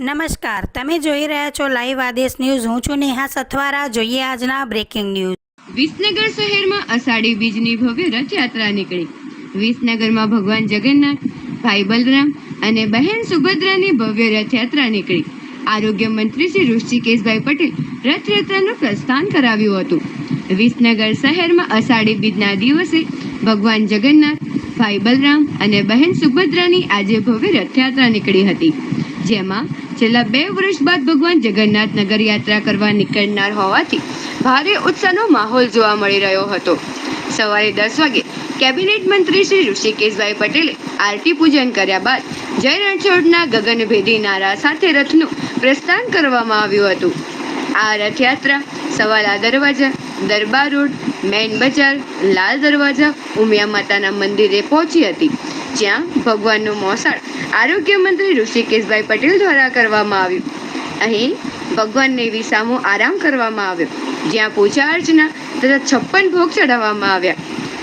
નમસ્કાર, તમે જોઈ રહ્યા છો લાઈવ આદેશ ન્યૂઝ. હું છું નેહા સથવારા. જોઈએ આજના બ્રેકિંગ ન્યૂઝ. વિસનગર શહેરમાં અષાઢી બીજની ભવ્ય રથયાત્રા નીકળી. વિસનગરમાં ભગવાન જગન્નાથ, ભાઈ બલરામ અને બહેન સુભદ્રાની ભવ્ય રથયાત્રા નીકળી. આરોગ્ય મંત્રી શ્રી ઋષિકેશભાઈ પટેલ રથયાત્રાનું પ્રસ્થાન કરાવ્યું હતું. વિસનગર શહેરમાં અષાઢી બીજના દિવસે ભગવાન જગન્નાથ, ભાઈ બલરામ અને બહેન સુભદ્રાની આજે ભવ્ય રથયાત્રા નીકળી હતી, જેમાં છેલ્લા 2 વર્ષ બાદ ભગવાન જગન્નાથ નગર યાત્રા કરવા નીકળનાર હોવાથી ભારે ઉત્સાહનો માહોલ જોવા મળી રહ્યો હતો. સવારે 10 વાગે કેબિનેટ મંત્રી શ્રી ઋષિકેશભાઈ પટેલે આરતી પૂજન કર્યા બાદ જય રણછોડના ગગનભેદી નારા સાથે રથનું પ્રસ્થાન કરવામાં આવ્યું હતું. આ રથયાત્રા સવાલા દરવાજા, દરબાર રોડ, મેઇન બજાર, લાલ દરવાજા, ઉમિયા માતાના મંદિરે પહોંચી હતી, જ્યાં ભગવાનનું મોસાળ આરોગ્ય મંત્રી ઋષિકેશભાઈ પટેલ દ્વારા કરવામાં આવ્યું. અહીં ભગવાનને વિસામો આરામ કરવામાં આવ્યો, જ્યાં પૂજા અર્ચના તથા 56 ભોગ ચડાવવામાં આવ્યા.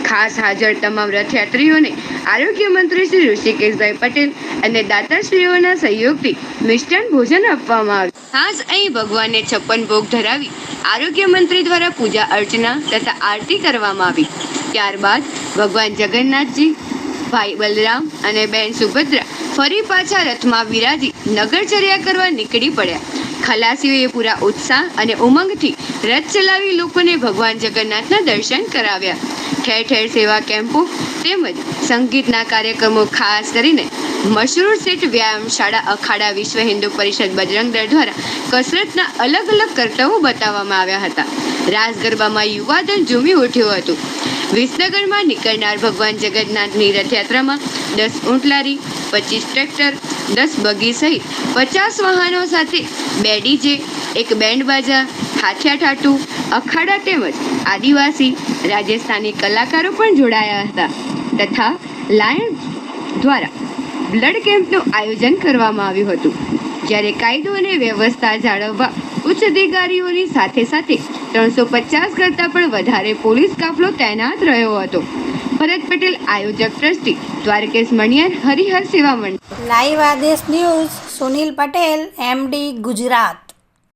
ખાસ હાજર તમામ રથયાત્રીઓને આરોગ્ય મંત્રી શ્રી ઋષિકેશભાઈ પટેલ અને દાતાશ્રીઓના સહયોગથી મિષ્ટાન ભોજન આપવામાં આવ્યું. ખાસ અહીં ભગવાનને 56 ભોગ ધરાવી આરોગ્ય મંત્રી દ્વારા પૂજા અર્ચના તથા આરતી કરવામાં આવી. ત્યારબાદ ભગવાન જગન્નાથજી, ભાઈ બલરામ અને બહેન સુભદ્રા ફરી પાછા રથમાં બિરાજી નગરચર્યા કરવા નીકળી પડ્યા. ખલાસીઓએ પૂરા ઉત્સાહ અને ઉમંગથી રથ ચલાવી લોકોને ભગવાન જગન્નાથના દર્શન કરાવ્યા. ઠેર ઠેર સેવા કેમ્પો તેમજ સંગીતના કાર્યક્રમો, ખાસ કરીને મશરૂર શેઠ વ્યાયામ શાળા અખાડા વિશ્વ હિન્દુ પરિષદ બજરંગ દળ દ્વારા કસરતના અલગ અલગ કરતબો બતાવવામાં આવ્યા હતા. રાસ ગરબામાં યુવાધન ઝૂમી ઉઠ્યું હતું. વિસનગરમાં નીકળનાર ભગવાન જગન્નાથની રથયાત્રામાં 10 ઊંટ લારી, 25 ટ્રેક્ટર, 10 બગી સહિત 50 વાહનો સાથે 2 ડીજે, 1 બેન્ડ બાજા, હાથિયા ઠાઠુ, અખાડા તેમજ આદિવાસી રાજસ્થાની કલાકારો પણ જોડાયા હતા તથા લાયન્સ દ્વારા બ્લડ કેમ્પનું આયોજન કરવામાં આવ્યું હતું. જ્યારે કાયદો અને વ્યવસ્થા જાળવવા ઉચ્ચ અધિકારીઓની સાથે સાથે 350 કરતાં પણ વધારે પોલીસ કાફલો તૈનાત રહ્યો હતો. ભરત પટેલ, આયોજક ટ્રસ્ટી, દ્વારકેશ મણિયાર, હરિહર સેવા મંડળ. લાઈવ આદેશ ન્યૂઝ, સુનિલ પટેલ, MD, ગુજરાત.